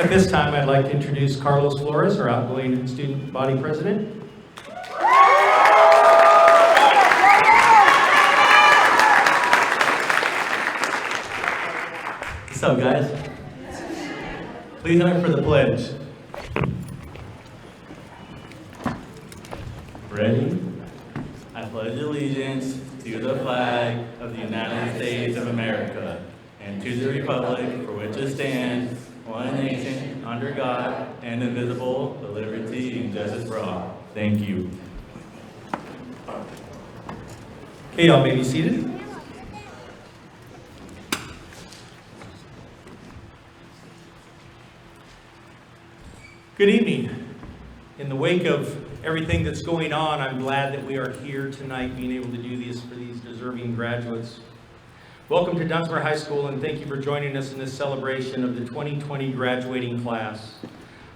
At this time, I'd like to introduce Carlos Flores, our outgoing student body president. What's up, guys? Please stand for the pledge. Ready? I pledge allegiance to the flag of the United States of America and to the republic for which it stands, one nation, under God, and indivisible, with liberty and justice for all. Thank you. Okay, y'all may be seated. Good evening. In the wake of everything that's going on, I'm glad that we are here tonight being able to do this for these deserving graduates. Welcome to Dunsmuir High School, and thank you for joining us in this celebration of the 2020 graduating class.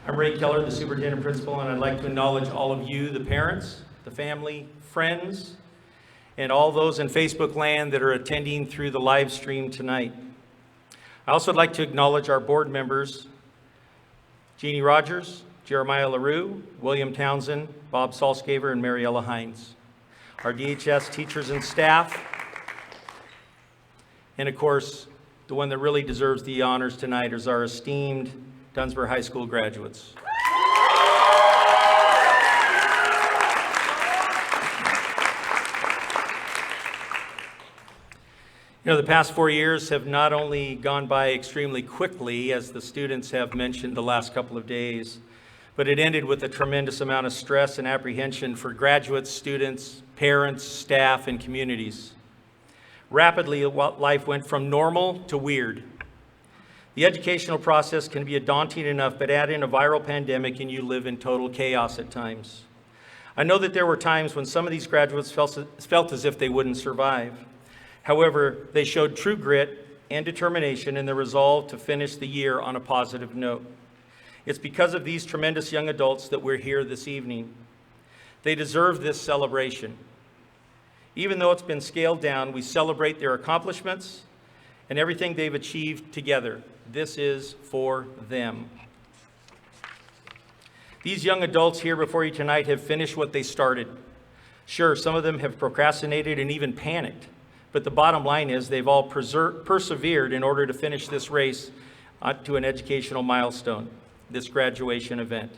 I'm Ray Keller, the superintendent principal, and I'd like to acknowledge all of you, the parents, the family, friends, and all those in Facebook land that are attending through the live stream tonight. I also would like to acknowledge our board members, Jeannie Rogers, Jeremiah LaRue, William Townsend, Bob Salscaver, and Mariella Hines. Our DHS teachers and staff, and of course, the one that really deserves the honors tonight is our esteemed Dunsmuir High School graduates. You know, the past 4 years have not only gone by extremely quickly, as the students have mentioned the last couple of days, but it ended with a tremendous amount of stress and apprehension for graduates, students, parents, staff, and communities. Rapidly, life went from normal to weird. The educational process can be daunting enough, but add in a viral pandemic and you live in total chaos at times. I know that there were times when some of these graduates felt as if they wouldn't survive. However, they showed true grit and determination and the resolve to finish the year on a positive note. It's because of these tremendous young adults that we're here this evening. They deserve this celebration. Even though it's been scaled down, we celebrate their accomplishments and everything they've achieved together. This is for them. These young adults here before you tonight have finished what they started. Sure, some of them have procrastinated and even panicked, but the bottom line is they've all persevered in order to finish this race to an educational milestone, this graduation event.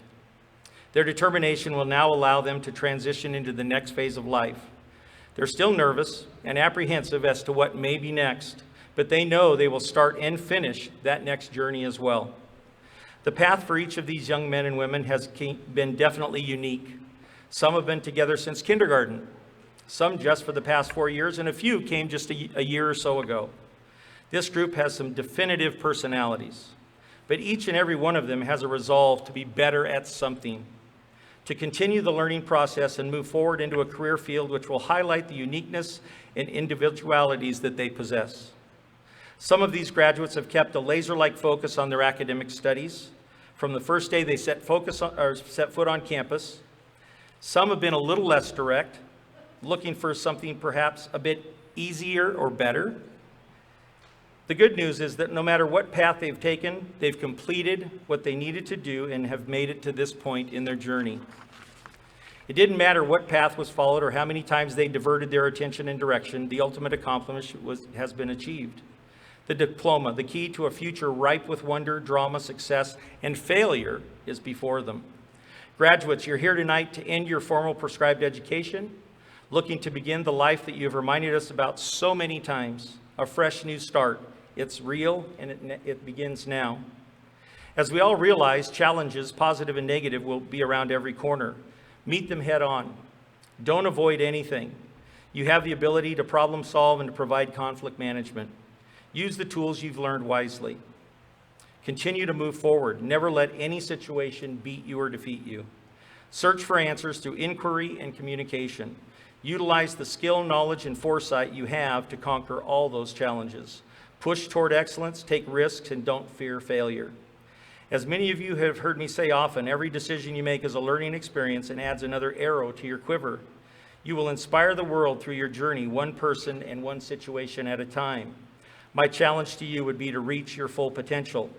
Their determination will now allow them to transition into the next phase of life. They're still nervous and apprehensive as to what may be next, but they know they will start and finish that next journey as well. The path for each of these young men and women has been definitely unique. Some have been together since kindergarten, some just for the past 4 years, and a few came just a year or so ago. This group has some definitive personalities, but each and every one of them has a resolve to be better at something, to continue the learning process and move forward into a career field which will highlight the uniqueness and individualities that they possess. Some of these graduates have kept a laser-like focus on their academic studies from the first day they set foot on campus. Some have been a little less direct, looking for something perhaps a bit easier or better. The good news is that no matter what path they've taken, they've completed what they needed to do and have made it to this point in their journey. It didn't matter what path was followed or how many times they diverted their attention and direction, the ultimate accomplishment has been achieved. The diploma, the key to a future ripe with wonder, drama, success, and failure is before them. Graduates, you're here tonight to end your formal prescribed education, looking to begin the life that you've reminded us about so many times, a fresh new start. It's real and it begins now. As we all realize, challenges, positive and negative, will be around every corner. Meet them head on. Don't avoid anything. You have the ability to problem solve and to provide conflict management. Use the tools you've learned wisely. Continue to move forward. Never let any situation beat you or defeat you. Search for answers through inquiry and communication. Utilize the skill, knowledge, and foresight you have to conquer all those challenges. Push toward excellence, take risks, and don't fear failure. As many of you have heard me say often, every decision you make is a learning experience and adds another arrow to your quiver. You will inspire the world through your journey, one person and one situation at a time. My challenge to you would be to reach your full potential.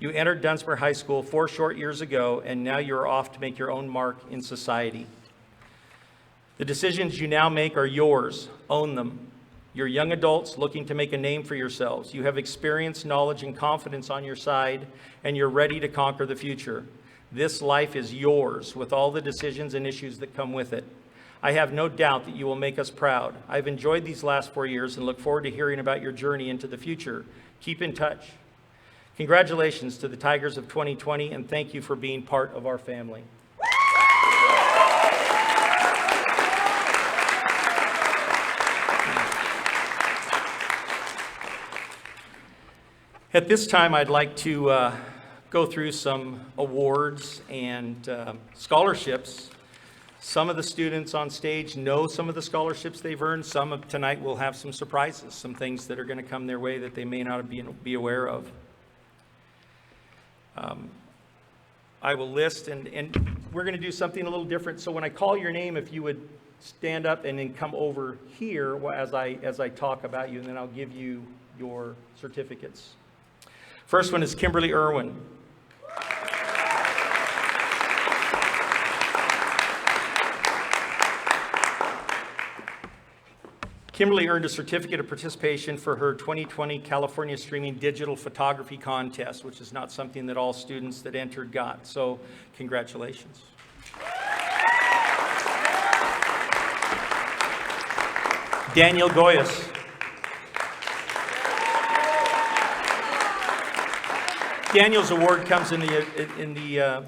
You entered Dunsmuir High School 4 short years ago, and now you're off to make your own mark in society. The decisions you now make are yours. Own them. You're young adults looking to make a name for yourselves. You have experience, knowledge, and confidence on your side, and you're ready to conquer the future. This life is yours, with all the decisions and issues that come with it. I have no doubt that you will make us proud. I've enjoyed these last 4 years and look forward to hearing about your journey into the future. Keep in touch. Congratulations to the Tigers of 2020, and thank you for being part of our family. At this time, I'd like to go through some awards and scholarships. Some of the students on stage know some of the scholarships they've earned. Some of tonight will have some surprises, some things that are going to come their way that they may not be aware of. I will list, and we're going to do something a little different. So when I call your name, if you would stand up and then come over here as I talk about you, and then I'll give you your certificates. First one is Kimberly Irwin. Kimberly earned a certificate of participation for her 2020 California Streaming Digital Photography Contest, which is not something that all students that entered got. So congratulations. Daniel Gollas. Daniel's award comes in the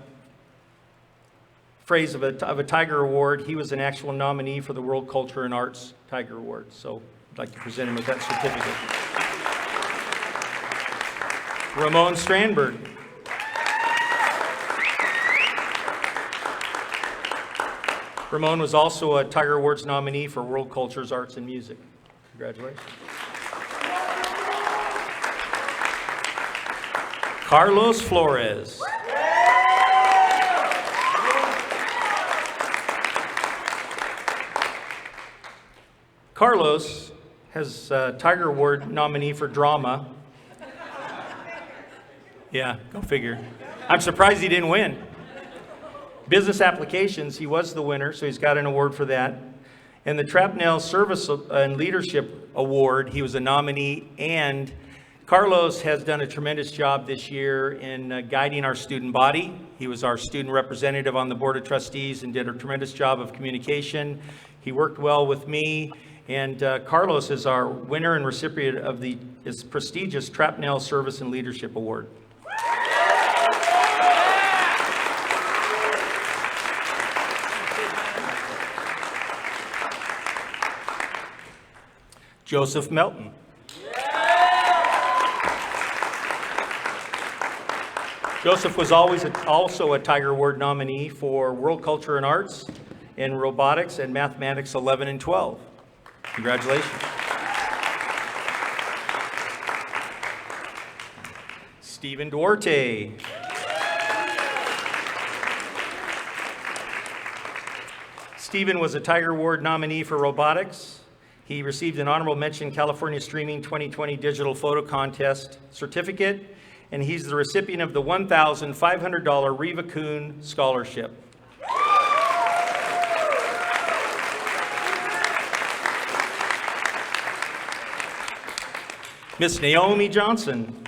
phrase of a Tiger Award. He was an actual nominee for the World Culture and Arts Tiger Award. So I'd like to present him with that certificate. Ramon Strandberg. Ramon was also a Tiger Awards nominee for World Cultures, Arts, and Music. Congratulations. Carlos Flores. Carlos has a Tiger Award nominee for drama. Yeah, go figure. I'm surprised he didn't win. Business applications, he was the winner, so he's got an award for that. And the Trapnell Service and Leadership Award, he was a nominee, and Carlos has done a tremendous job this year in guiding our student body. He was our student representative on the Board of Trustees and did a tremendous job of communication. He worked well with me, and Carlos is our winner and recipient of his prestigious Trapnell Service and Leadership Award. Joseph Melton. Joseph was also a Tiger Award nominee for World Culture and Arts and Robotics and Mathematics 11 and 12. Congratulations. Stephen Duarte. Stephen was a Tiger Award nominee for Robotics. He received an honorable mention California Streaming 2020 Digital Photo Contest certificate, and he's the recipient of the $1,500 Reva Kuhn Scholarship. Miss Naomi Johnson.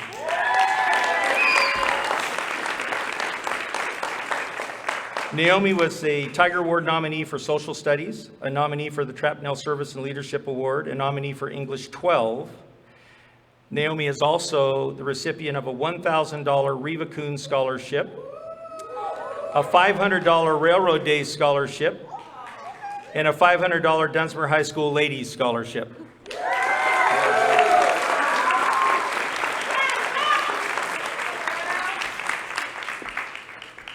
Naomi was a Tiger Award nominee for Social Studies, a nominee for the Trapnell Service and Leadership Award, a nominee for English 12. Naomi is also the recipient of a $1,000 Reva Kuhn Scholarship, a $500 Railroad Days Scholarship, and a $500 Dunsmuir High School Ladies Scholarship.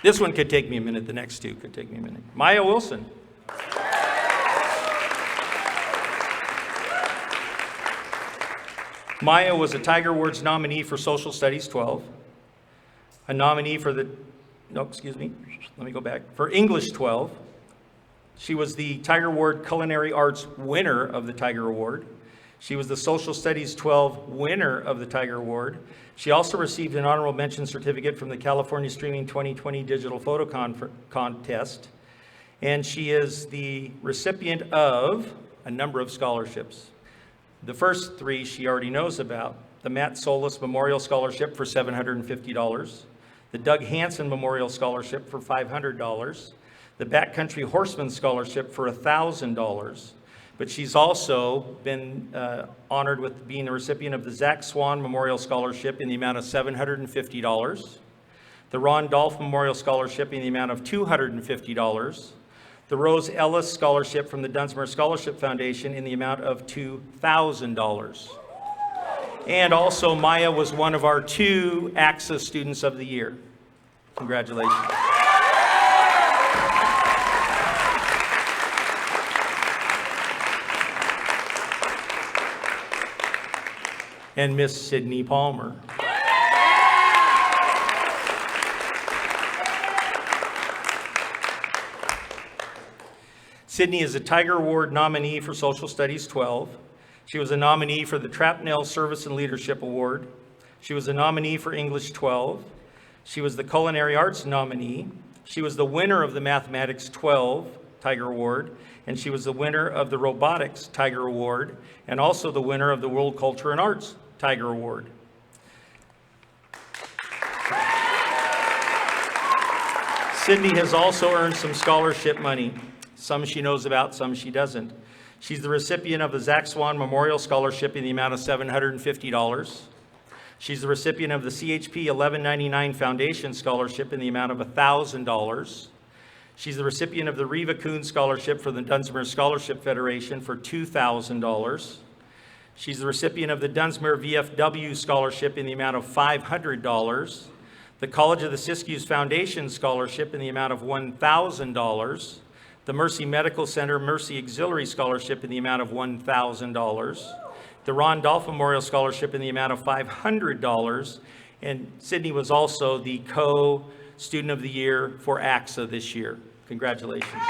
This one could take me a minute. The next two could take me a minute. Maia Wilson. Maia was a Tiger Awards nominee for Social Studies 12, a nominee for for English 12. She was the Tiger Award Culinary Arts winner of the Tiger Award. She was the Social Studies 12 winner of the Tiger Award. She also received an honorable mention certificate from the California Streaming 2020 Digital Photo Contest. And she is the recipient of a number of scholarships. The first three she already knows about: the Matt Solis Memorial Scholarship for $750, the Doug Hansen Memorial Scholarship for $500, the Backcountry Horseman Scholarship for $1,000. But she's also been honored with being the recipient of the Zach Swan Memorial Scholarship in the amount of $750, the Ron Dolph Memorial Scholarship in the amount of $250, the Rose Ellis Scholarship from the Dunsmuir Scholarship Foundation in the amount of $2,000. And also, Maia was one of our 2 AXA Students of the Year. Congratulations. And Miss Sydney Palmer. Sydney is a Tiger Award nominee for Social Studies 12. She was a nominee for the Trapnell Service and Leadership Award. She was a nominee for English 12. She was the Culinary Arts nominee. She was the winner of the Mathematics 12 Tiger Award, and she was the winner of the Robotics Tiger Award, and also the winner of the World Culture and Arts Tiger Award. Sydney has also earned some scholarship money. Some she knows about, some she doesn't. She's the recipient of the Zach Swan Memorial Scholarship in the amount of $750. She's the recipient of the CHP 1199 Foundation Scholarship in the amount of $1,000. She's the recipient of the Reva Kuhn Scholarship for the Dunsmuir Scholarship Federation for $2,000. She's the recipient of the Dunsmuir VFW Scholarship in the amount of $500. The College of the Siskiyous Foundation Scholarship in the amount of $1,000. The Mercy Medical Center Mercy Auxiliary Scholarship in the amount of $1,000. The Ron Dolph Memorial Scholarship in the amount of $500. And Sydney was also the Co-Student of the Year for AXA this year. Congratulations.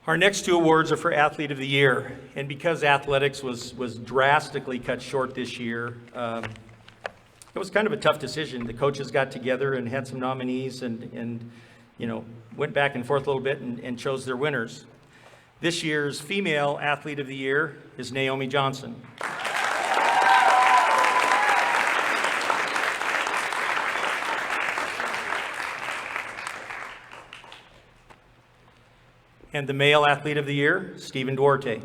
Our next 2 awards are for Athlete of the Year, and because athletics was drastically cut short this year, it was kind of a tough decision. The coaches got together and had some nominees and went back and forth a little bit and chose their winners. This year's Female Athlete of the Year is Naomi Johnson. And the Male Athlete of the Year, Stephen Duarte.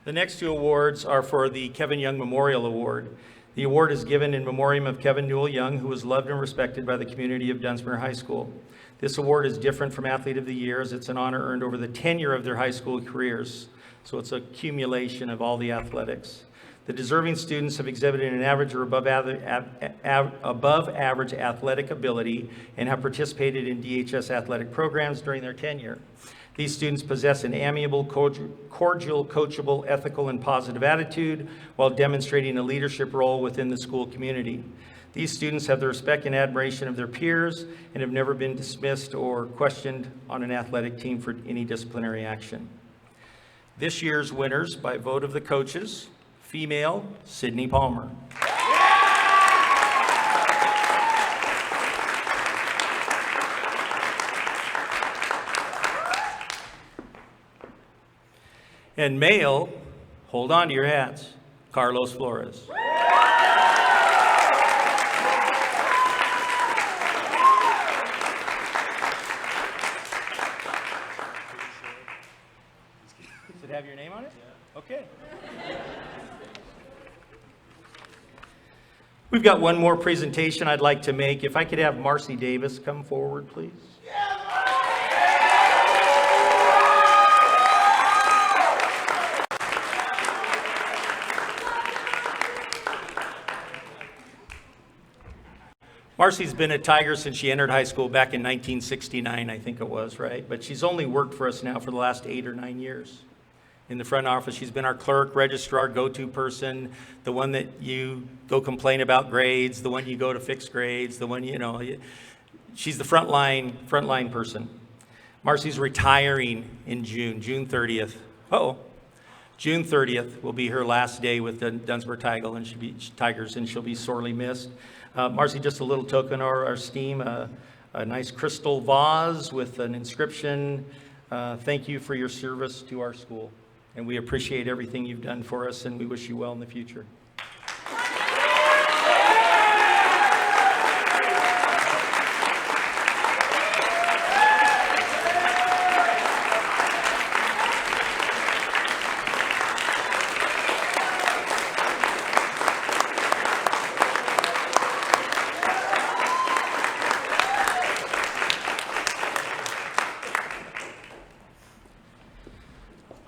The next 2 awards are for the Kevin Young Memorial Award. The award is given in memoriam of Kevin Newell Young, who was loved and respected by the community of Dunsmuir High School. This award is different from Athlete of the Year, as it's an honor earned over the tenure of their high school careers. So it's a accumulation of all the athletics. The deserving students have exhibited an average or above average athletic ability and have participated in DHS athletic programs during their tenure. These students possess an amiable, cordial, coachable, ethical, and positive attitude while demonstrating a leadership role within the school community. These students have the respect and admiration of their peers and have never been dismissed or questioned on an athletic team for any disciplinary action. This year's winners by vote of the coaches: female, Sydney Palmer. And male, hold on to your hats, Carlos Flores. Does it have your name on it? Yeah. Okay. We've got one more presentation I'd like to make. If I could have Marcy Davis come forward, please. Yeah. Marcy's been a Tiger since she entered high school back in 1969, I think it was, right? But she's only worked for us now for the last 8 or 9 years. In the front office, she's been our clerk, registrar, go-to person, the one that you go complain about grades, the one you go to fix grades, the one, she's the frontline person. Marcy's retiring in June 30th. June 30th will be her last day with the Dunsmuir Tigers, and she'll be sorely missed. Marcy, just a little token of our esteem, a nice crystal vase with an inscription. Thank you for your service to our school, and we appreciate everything you've done for us, and we wish you well in the future.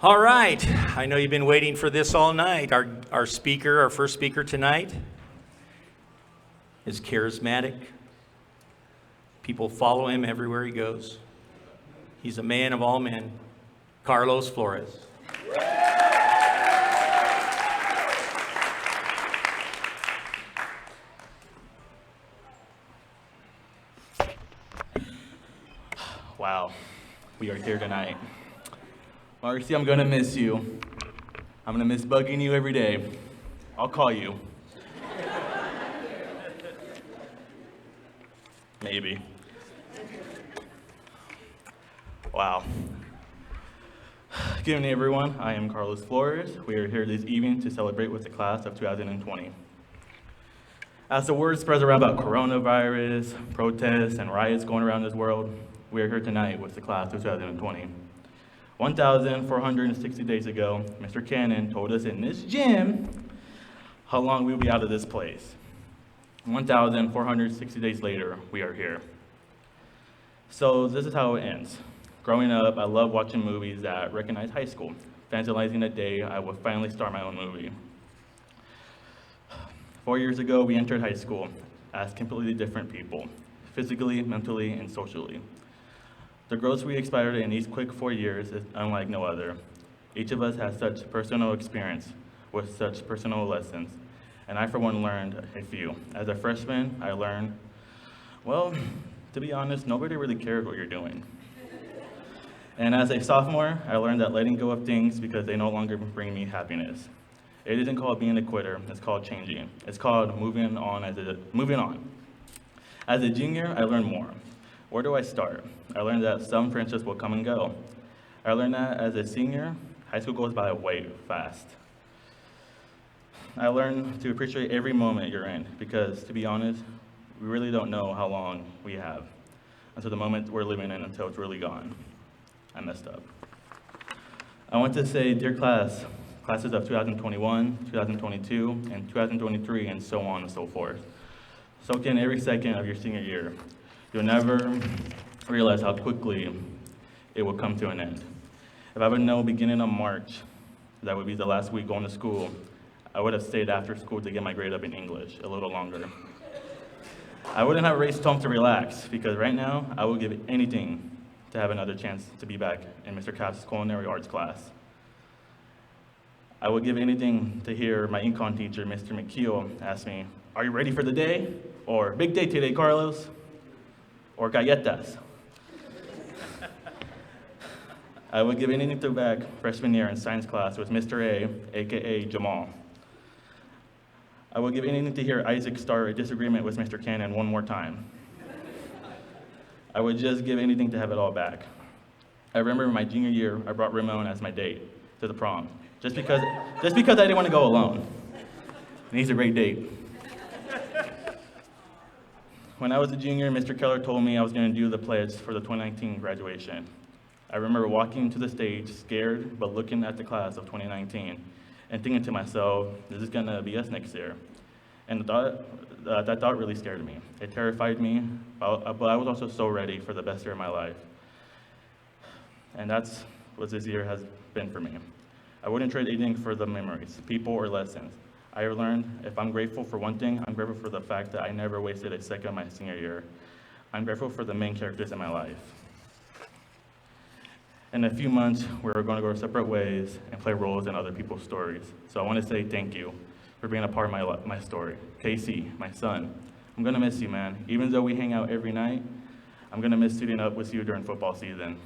All right, I know you've been waiting for this all night. Our first speaker tonight is charismatic. People follow him everywhere he goes. He's a man of all men, Carlos Flores. Wow, we are here tonight. Marcy, I'm gonna miss you. I'm gonna miss bugging you every day. I'll call you. Maybe. Wow. Good evening, everyone. I am Carlos Flores. We are here this evening to celebrate with the class of 2020. As the word spreads around about coronavirus, protests, and riots going around this world, we are here tonight with the class of 2020. 1,460 days ago, Mr. Cannon told us in this gym how long we would be out of this place. 1,460 days later, we are here. So this is how it ends. Growing up, I loved watching movies that recognize high school, fantasizing the day I would finally start my own movie. 4 years ago, we entered high school as completely different people, physically, mentally, and socially. The growth we experienced in these quick 4 years is unlike no other. Each of us has such personal experience with such personal lessons, and I, for one, learned a few. As a freshman, I learned, well, to be honest, nobody really cares what you're doing. And as a sophomore, I learned that letting go of things because they no longer bring me happiness. It isn't called being a quitter, it's called changing. It's called moving on. As a junior, I learned more. Where do I start? I learned that some friendships will come and go. I learned that as a senior, high school goes by way fast. I learned to appreciate every moment you're in because, to be honest, we really don't know how long we have until the moment we're living in until it's really gone. I messed up. I want to say, dear class, classes of 2021, 2022, and 2023, and so on and so forth. Soak in every second of your senior year. You'll never realize how quickly it will come to an end. If I would know beginning of March that would be the last week going to school, I would have stayed after school to get my grade up in English a little longer. I wouldn't have raced home to relax because right now I would give anything to have another chance to be back in Mr. Katz's culinary arts class. I would give anything to hear my econ teacher, Mr. McKeel, ask me, "Are you ready for the day?" Or "Big day today, Carlos?" Or "Galletas." I would give anything to back freshman year in science class with Mr. A, aka Jamal. I would give anything to hear Isacc start a disagreement with Mr. Cannon one more time. I would just give anything to have it all back. I remember my junior year, I brought Ramon as my date to the prom, just because I didn't want to go alone. And he's a great date. When I was a junior, Mr. Keller told me I was going to do the pledge for the 2019 graduation. I remember walking to the stage, scared, but looking at the class of 2019 and thinking to myself, this is going to be us next year. And that thought really scared me. It terrified me, but I was also so ready for the best year of my life. And that's what this year has been for me. I wouldn't trade anything for the memories, people, or lessons. I learned if I'm grateful for one thing, I'm grateful for the fact that I never wasted a second of my senior year. I'm grateful for the main characters in my life. In a few months, we're going to go our separate ways and play roles in other people's stories. So I want to say thank you for being a part of my story. Casey, my son, I'm going to miss you, man. Even though we hang out every night, I'm going to miss suiting up with you during football season.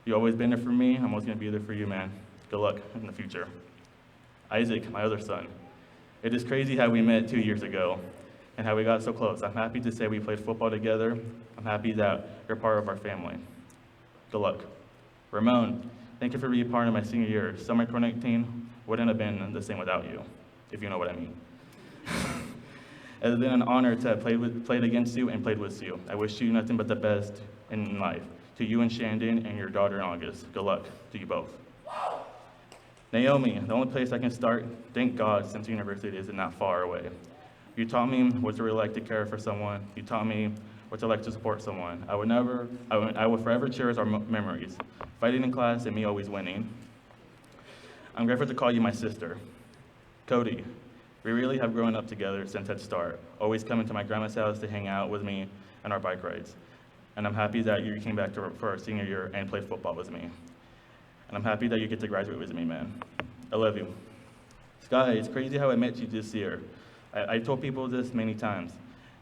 You've always been there for me. I'm always going to be there for you, man. Good luck in the future. Isaac, my other son. It is crazy how we met 2 years ago and how we got so close. I'm happy to say we played football together. I'm happy that you're part of our family. Good luck. Ramon, thank you for being part of my senior year. Summer 2019 wouldn't have been the same without you, if you know what I mean. It has been an honor to have played against you and played with you. I wish you nothing but the best in life. To you and Shandyn and your daughter in August. Good luck to you both. Naomi, the only place I can start, thank God, since university isn't that far away. You taught me what it really like to care for someone. You taught me what it like to support someone. I will forever cherish our memories. Fighting in class and me always winning. I'm grateful to call you my sister. Cody, we really have grown up together since Head Start, always coming to my grandma's house to hang out with me on our bike rides. And I'm happy that you came back for our senior year and played football with me. And I'm happy that you get to graduate with me, man. I love you. Sky, it's crazy how I met you this year. I told people this many times,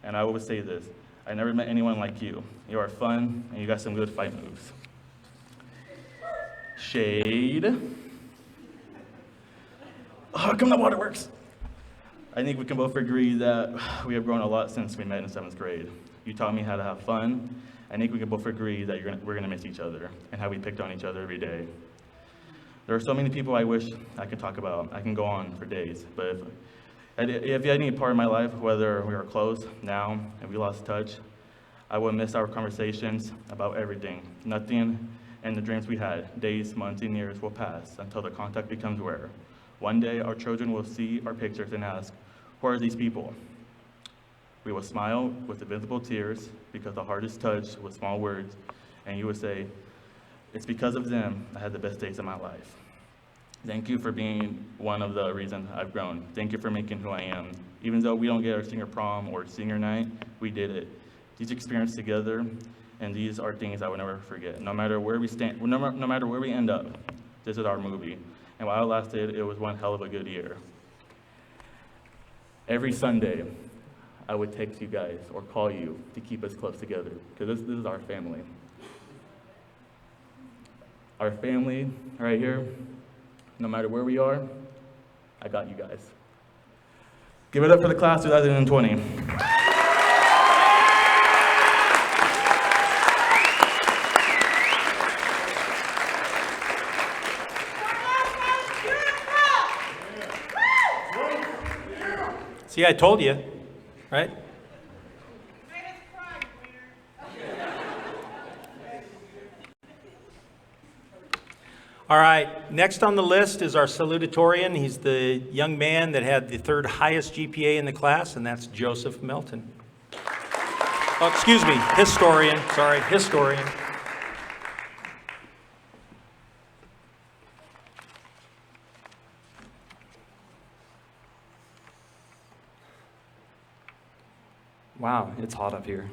and I always say this. I never met anyone like you. You are fun, and you got some good fight moves. Shade. Oh, how come the water works? I think we can both agree that we have grown a lot since we met in 7th grade. You taught me how to have fun. I think we can both agree that we're gonna miss each other and how we picked on each other every day. There are so many people I wish I could talk about. I can go on for days, but if you had any part of my life, whether we are close now and we lost touch, I would miss our conversations about everything. Nothing and the dreams we had, days, months, and years will pass until the contact becomes rare. One day, our children will see our pictures and ask, who are these people? We will smile with invisible tears because the heart is touched with small words, and you would say, it's because of them I had the best days of my life. Thank you for being one of the reasons I've grown. Thank you for making who I am. Even though we don't get our senior prom or senior night, we did it. These experiences together, and these are things I will never forget. No matter where we stand, no matter where we end up, this is our movie. And while it lasted, it was one hell of a good year. Every Sunday, I would text you guys or call you to keep us close together, because this is our family. Our family right here, no matter where we are, I got you guys. Give it up for the class 2020. See, I told you, right? All right, next on the list is our salutatorian. He's the young man that had the 3rd highest GPA in the class, and that's Joseph Melton. Oh, excuse me, historian, sorry, historian. Wow, it's hot up here.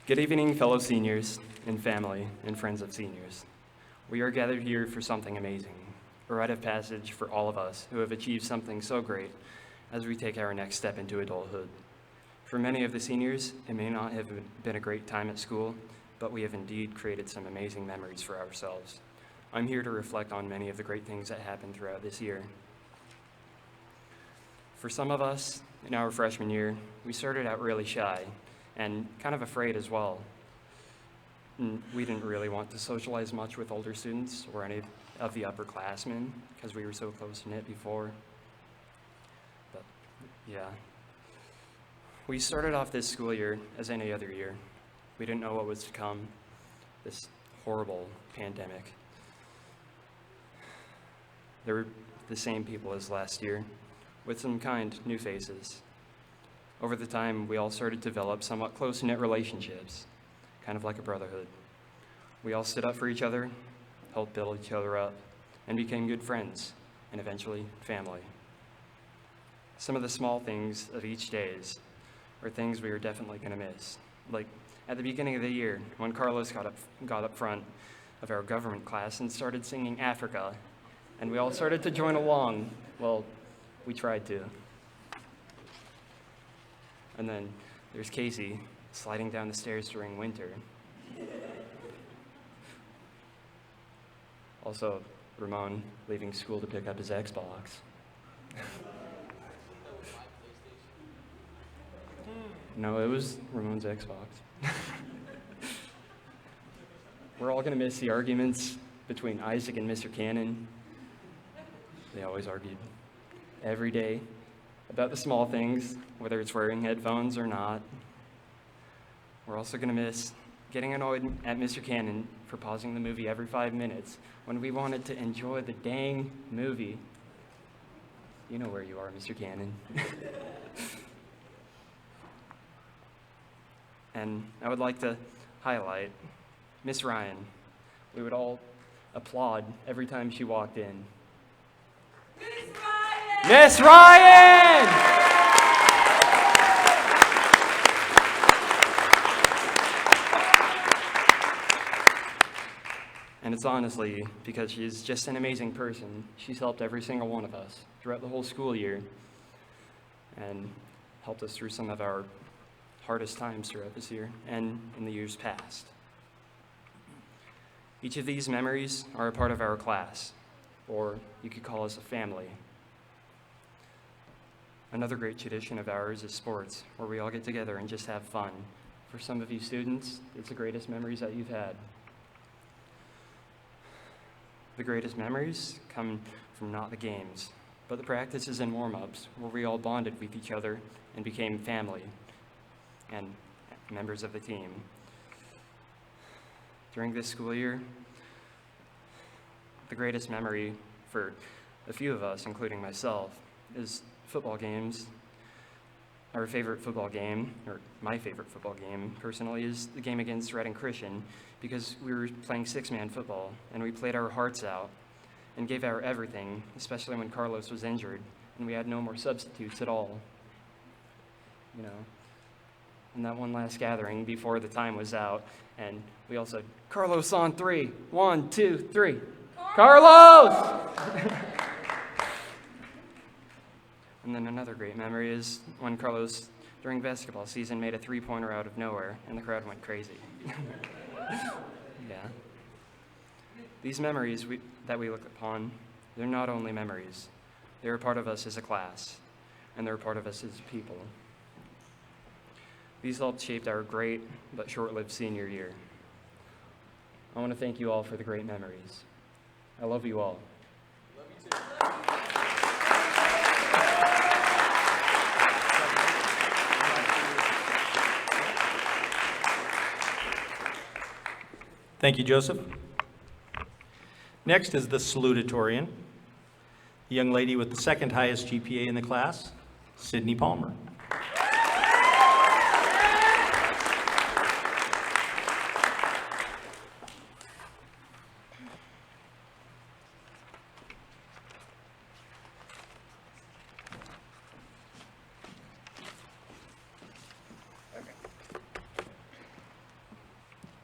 Good evening, fellow seniors and family and friends of seniors. We are gathered here for something amazing, a rite of passage for all of us who have achieved something so great as we take our next step into adulthood. For many of the seniors, it may not have been a great time at school, but we have indeed created some amazing memories for ourselves. I'm here to reflect on many of the great things that happened throughout this year. For some of us, in our freshman year, we started out really shy and kind of afraid as well. And we didn't really want to socialize much with older students or any of the upperclassmen because we were so close-knit before. But yeah, we started off this school year as any other year. We didn't know what was to come, this horrible pandemic. There were the same people as last year, with some kind new faces. Over the time, we all started to develop somewhat close-knit relationships, kind of like a brotherhood. We all stood up for each other, helped build each other up, and became good friends, and eventually family. Some of the small things of each days are things we are definitely going to miss. Like at the beginning of the year, when Carlos got up front of our government class and started singing Africa, and we all started to join along. Well, we tried to. And then there's Casey sliding down the stairs during winter. Also, Ramon leaving school to pick up his Xbox. No, it was Ramon's Xbox. We're all gonna miss the arguments between Isaac and Mr. Cannon. They always argued every day about the small things, whether it's wearing headphones or not. We're also gonna miss getting annoyed at Mr. Cannon for pausing the movie every 5 minutes when we wanted to enjoy the dang movie. You know where you are, Mr. Cannon. And I would like to highlight Miss Ryan. We would all applaud every time she walked in. Miss Ryan! Miss Ryan! And it's honestly because she's just an amazing person. She's helped every single one of us throughout the whole school year and helped us through some of our hardest times throughout this year and in the years past. Each of these memories are a part of our class, or you could call us a family. Another great tradition of ours is sports, where we all get together and just have fun. For some of you students, it's the greatest memories that you've had. The greatest memories come from not the games, but the practices and warm-ups, where we all bonded with each other and became family and members of the team. During this school year, the greatest memory for a few of us, including myself, is football games. Our favorite football game, or my favorite football game personally, is the game against Red and Christian, because we were playing six-man football and we played our hearts out and gave our everything, especially when Carlos was injured and we had no more substitutes at all. You know, and that one last gathering before the time was out, and we all said, "Carlos on 3. 1, 2, 3. Carlos!" And then another great memory is when Carlos, during basketball season, made a three-pointer out of nowhere, and the crowd went crazy. Yeah. These memories that we look upon, they're not only memories. They're a part of us as a class, and they're a part of us as people. These all shaped our great but short-lived senior year. I want to thank you all for the great memories. I love you all. Love you too. Thank you, Joseph. Next is the salutatorian, the young lady with the second highest GPA in the class, Sydney Palmer.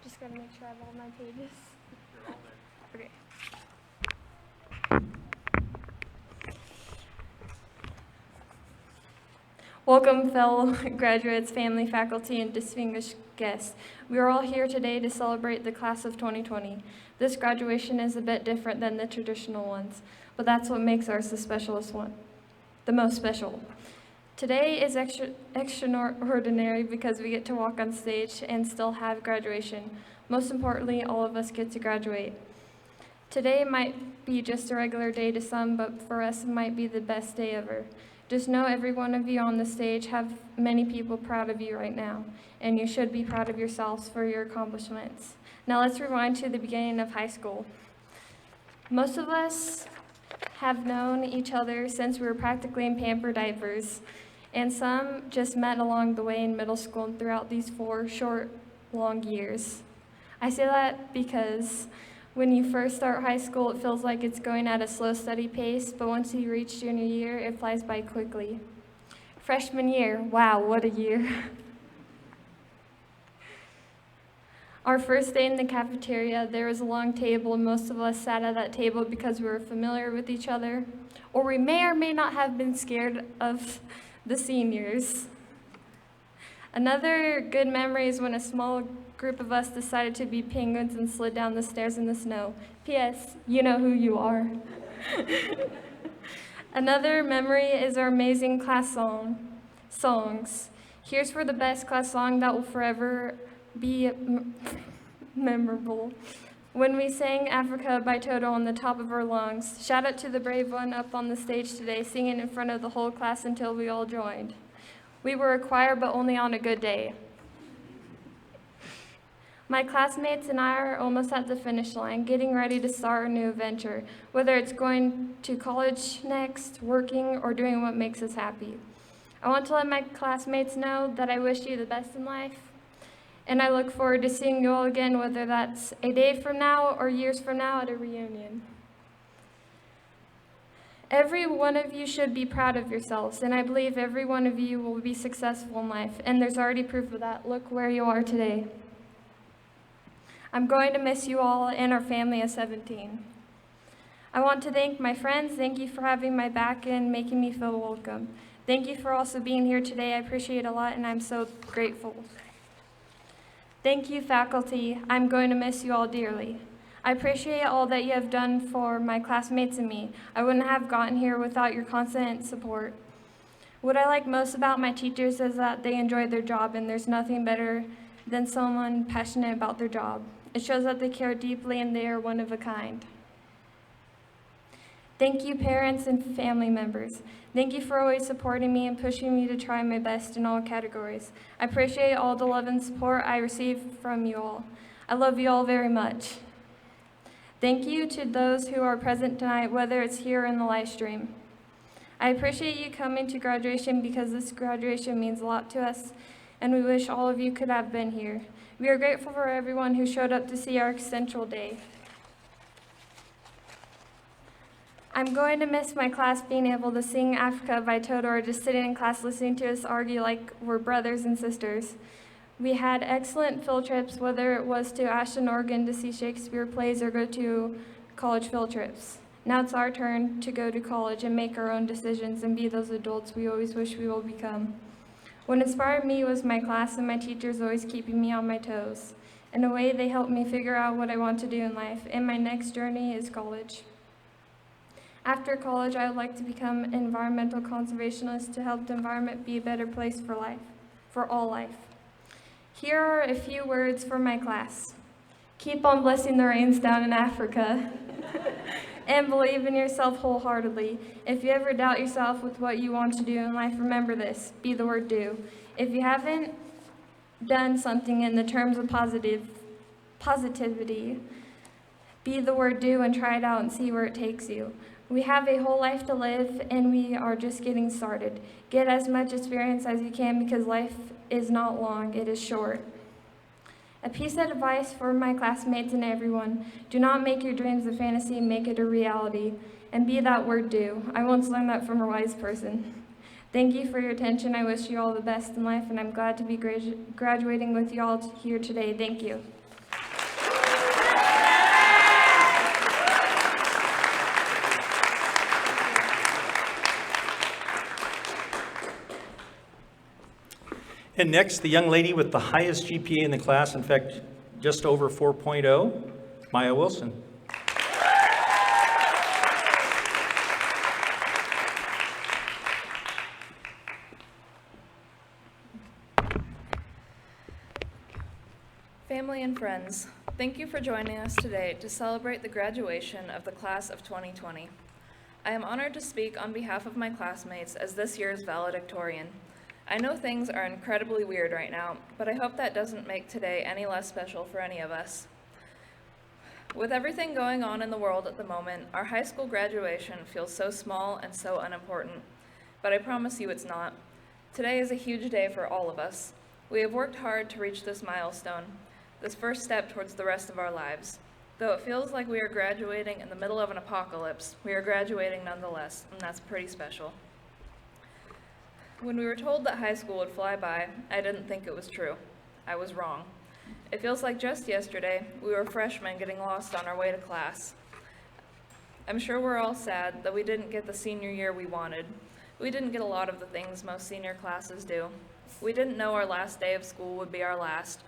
Just gotta make sure I have all my pages. Okay. Welcome, fellow graduates, family, faculty, and distinguished guests. We are all here today to celebrate the class of 2020. This graduation is a bit different than the traditional ones, but that's what makes ours the most special. Today is extraordinary because we get to walk on stage and still have graduation. Most importantly, all of us get to graduate. Today might be just a regular day to some, but for us it might be the best day ever. Just know every one of you on the stage have many people proud of you right now, and you should be proud of yourselves for your accomplishments. Now let's rewind to the beginning of high school. Most of us have known each other since we were practically in pamper diapers, and some just met along the way in middle school and throughout these 4 short, long years. I say that because When you first start high school, it feels like it's going at a slow, steady pace, but once you reach junior year, it flies by quickly. Freshman year, wow, what a year. Our first day in the cafeteria, there was a long table, and most of us sat at that table because we were familiar with each other, or we may or may not have been scared of the seniors. Another good memory is when a small group of us decided to be penguins and slid down the stairs in the snow. P.S. You know who you are. Another memory is our amazing class songs. Here's for the best class song that will forever be memorable. When we sang Africa by Toto on the top of our lungs. Shout out to the brave one up on the stage today, singing in front of the whole class until we all joined. We were a choir, but only on a good day. My classmates and I are almost at the finish line, getting ready to start a new adventure, whether it's going to college next, working, or doing what makes us happy. I want to let my classmates know that I wish you the best in life, and I look forward to seeing you all again, whether that's a day from now or years from now at a reunion. Every one of you should be proud of yourselves, and I believe every one of you will be successful in life, and there's already proof of that. Look where you are today. I'm going to miss you all and our family of 17. I want to thank my friends. Thank you for having my back and making me feel welcome. Thank you for also being here today. I appreciate it a lot, and I'm so grateful. Thank you, faculty. I'm going to miss you all dearly. I appreciate all that you have done for my classmates and me. I wouldn't have gotten here without your constant support. What I like most about my teachers is that they enjoy their job, and there's nothing better than someone passionate about their job. It shows that they care deeply and they are one of a kind. Thank you, parents and family members. Thank you for always supporting me and pushing me to try my best in all categories. I appreciate all the love and support I receive from you all. I love you all very much. Thank you to those who are present tonight, whether it's here or in the live stream. I appreciate you coming to graduation because this graduation means a lot to us, and we wish all of you could have been here. We are grateful for everyone who showed up to see our central day. I'm going to miss my class being able to sing Africa by Toto or just sitting in class listening to us argue like we're brothers and sisters. We had excellent field trips, whether it was to Ashland, Oregon to see Shakespeare plays or go to college field trips. Now it's our turn to go to college and make our own decisions and be those adults we always wish we will become. What inspired me was my class and my teachers always keeping me on my toes. In a way, they helped me figure out what I want to do in life, and my next journey is college. After college, I would like to become an environmental conservationist to help the environment be a better place for life, for all life. Here are a few words for my class. Keep on blessing the rains down in Africa. And believe in yourself wholeheartedly. If you ever doubt yourself with what you want to do in life, remember this. Be the word do. If you haven't done something in the terms of positivity, be the word do and try it out and see where it takes you. We have a whole life to live, and we are just getting started. Get as much experience as you can because life is not long, it is short. A piece of advice for my classmates and everyone: do not make your dreams a fantasy, make it a reality, and be that word do. I once learned that from a wise person. Thank you for your attention. I wish you all the best in life, and I'm glad to be graduating with you all here today. Thank you. And next, the young lady with the highest GPA in the class, in fact, just over 4.0, Maia Wilson. Family and friends, thank you for joining us today to celebrate the graduation of the class of 2020. I am honored to speak on behalf of my classmates as this year's valedictorian. I know things are incredibly weird right now, but I hope that doesn't make today any less special for any of us. With everything going on in the world at the moment, our high school graduation feels so small and so unimportant, but I promise you it's not. Today is a huge day for all of us. We have worked hard to reach this milestone, this first step towards the rest of our lives. Though it feels like we are graduating in the middle of an apocalypse, we are graduating nonetheless, and that's pretty special. When we were told that high school would fly by, I didn't think it was true. I was wrong. It feels like just yesterday, we were freshmen getting lost on our way to class. I'm sure we're all sad that we didn't get the senior year we wanted. We didn't get a lot of the things most senior classes do. We didn't know our last day of school would be our last.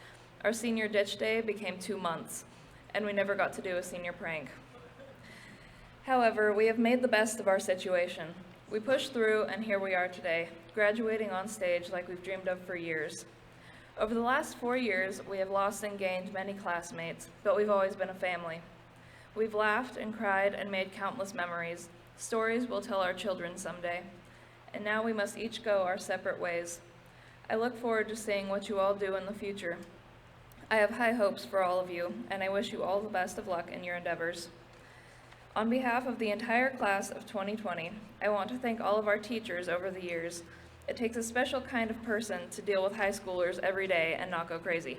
Our senior ditch day became 2 months, and we never got to do a senior prank. However, we have made the best of our situation. We pushed through, and here we are today, graduating on stage like we've dreamed of for years. Over the last 4 years, we have lost and gained many classmates, but we've always been a family. We've laughed and cried and made countless memories, stories we'll tell our children someday. And now we must each go our separate ways. I look forward to seeing what you all do in the future. I have high hopes for all of you, and I wish you all the best of luck in your endeavors. On behalf of the entire class of 2020, I want to thank all of our teachers over the years. It takes a special kind of person to deal with high schoolers every day and not go crazy.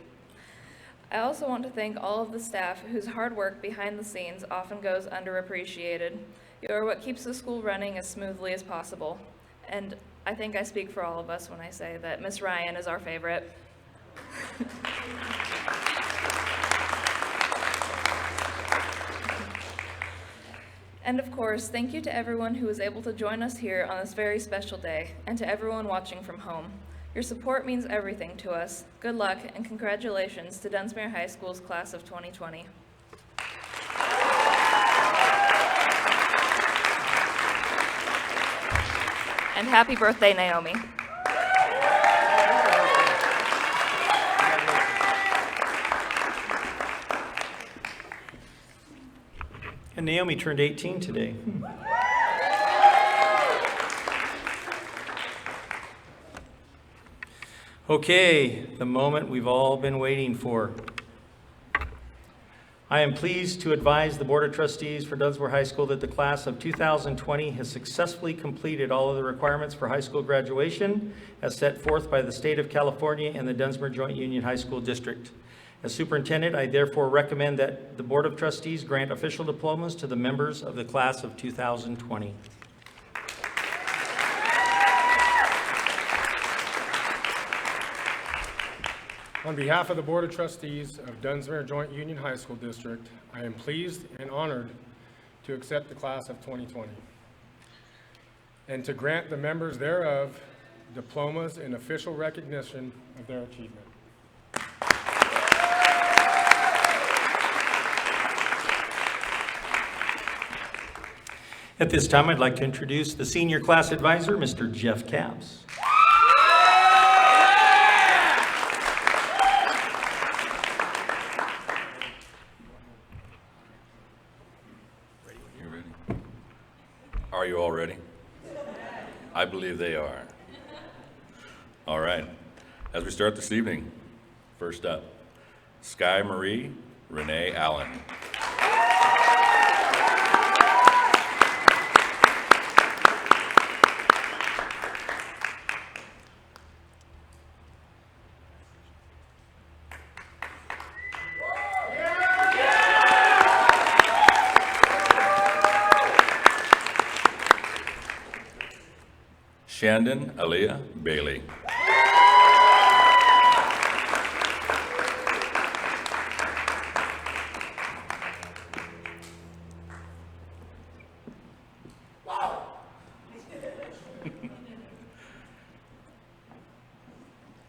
I also want to thank all of the staff whose hard work behind the scenes often goes underappreciated. You are what keeps the school running as smoothly as possible. And I think I speak for all of us when I say that Miss Ryan is our favorite. And of course, thank you to everyone who was able to join us here on this very special day, and to everyone watching from home. Your support means everything to us. Good luck and congratulations to Dunsmuir High School's class of 2020. And happy birthday, Naomi. And Naomi turned 18 today. Okay, the moment we've all been waiting for. I am pleased to advise the Board of Trustees for Dunsmuir High School that the class of 2020 has successfully completed all of the requirements for high school graduation as set forth by the State of California and the Dunsmuir Joint Union High School District. As superintendent, I therefore recommend that the Board of Trustees grant official diplomas to the members of the class of 2020. On behalf of the Board of Trustees of Dunsmuir Joint Union High School District, I am pleased and honored to accept the class of 2020 and to grant the members thereof diplomas in official recognition of their achievement. At this time, I'd like to introduce the senior class advisor, Mr. Jeff Capps. You ready? Are you all ready? I believe they are. All right. As we start this evening, first up, Skymarie Renee Allen. Shandyn Alea Bailey.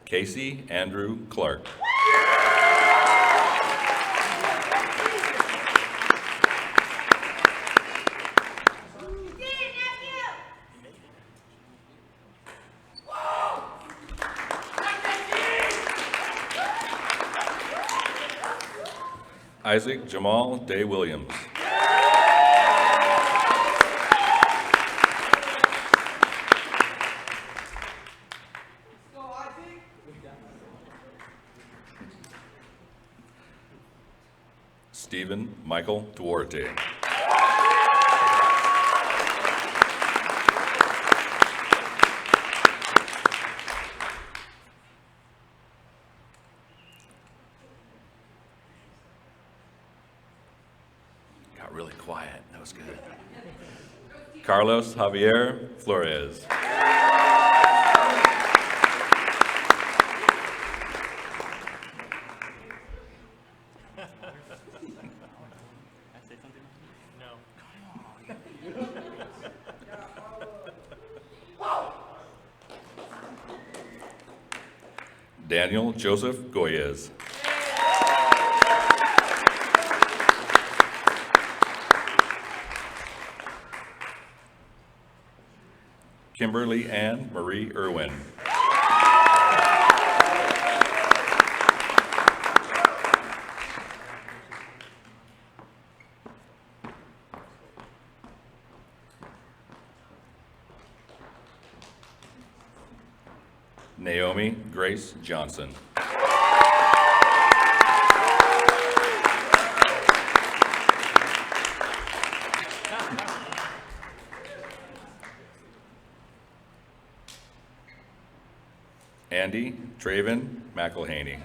Casey Andrew Clark. Isacc Jamal Day Williams. Stephen Michael Duarte. really quiet. That was good. Carlos Javier Flores. Daniel Joseph Goyes. Kimberly Ann Marie Irwin. Naomi Grace Johnson. Andy Trevon McElhiney.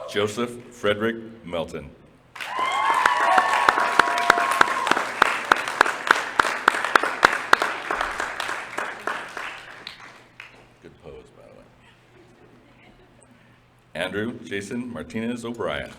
Joseph Frederick Melton. Good pose, by the way. Andrew Jason Martinez O'Brien.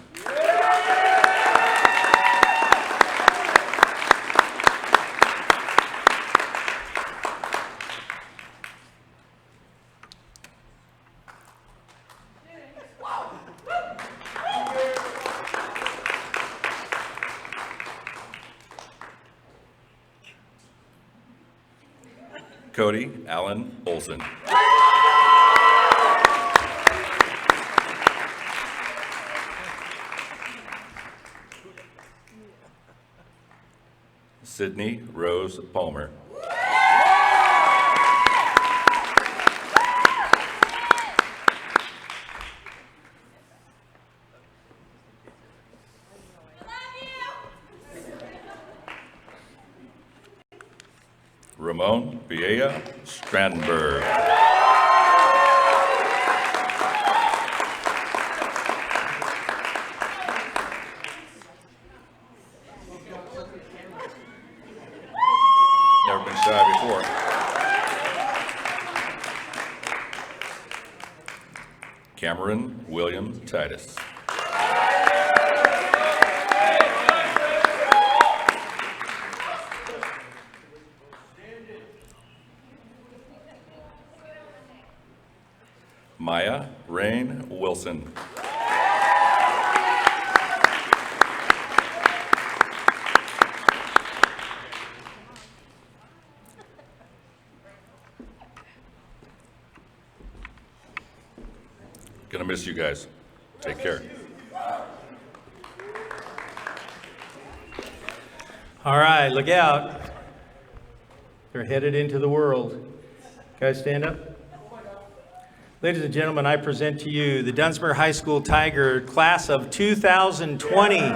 Cody Allen Olson. Sydney Rose Palmer. Ramon Villela Strandberg. Never been shy before. Cameron William Titus. Maia Rain Wilson. Gonna miss you guys. Take care. All right, look out. They're headed into the world. Guys, stand up. Ladies and gentlemen, I present to you the Dunsmuir High School Tiger class of 2020.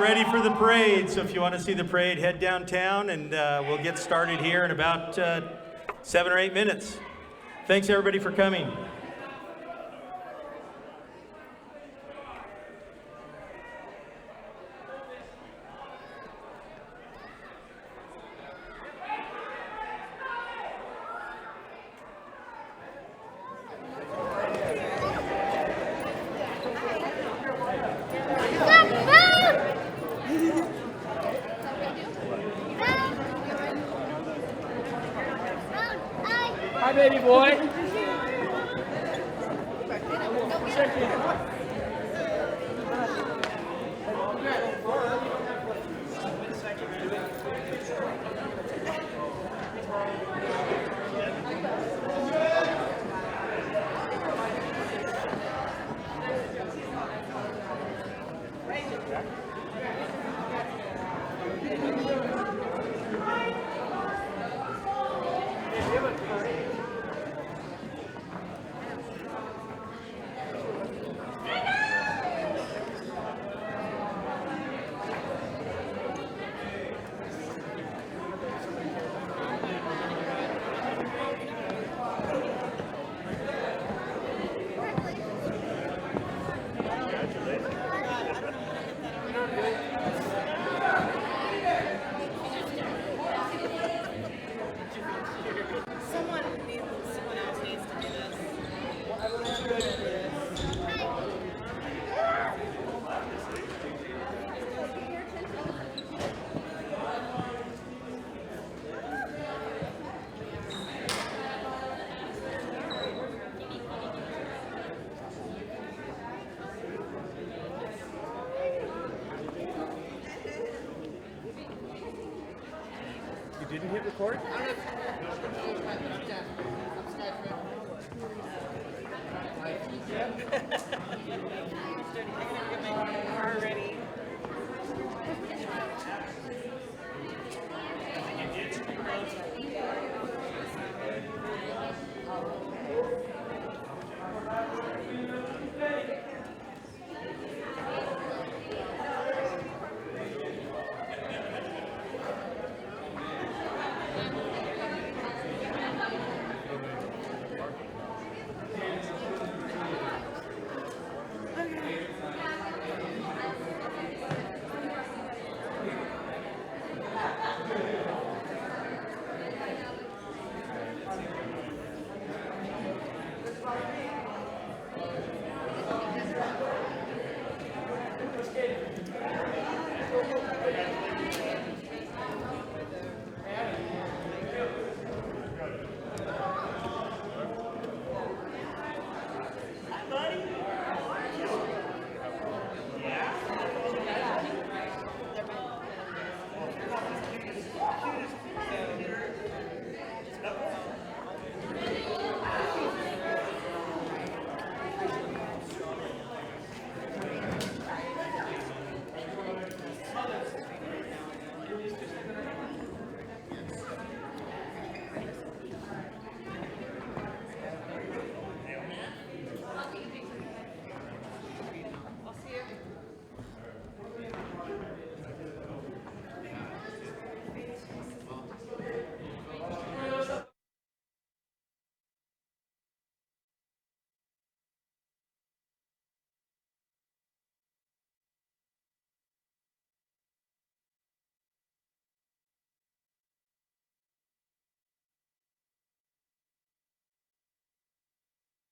ready for the parade. So if you want to see the parade, head downtown, and we'll get started here in about 7 or 8 minutes. Thanks, everybody, for coming. Hi, baby boy. You didn't hit record?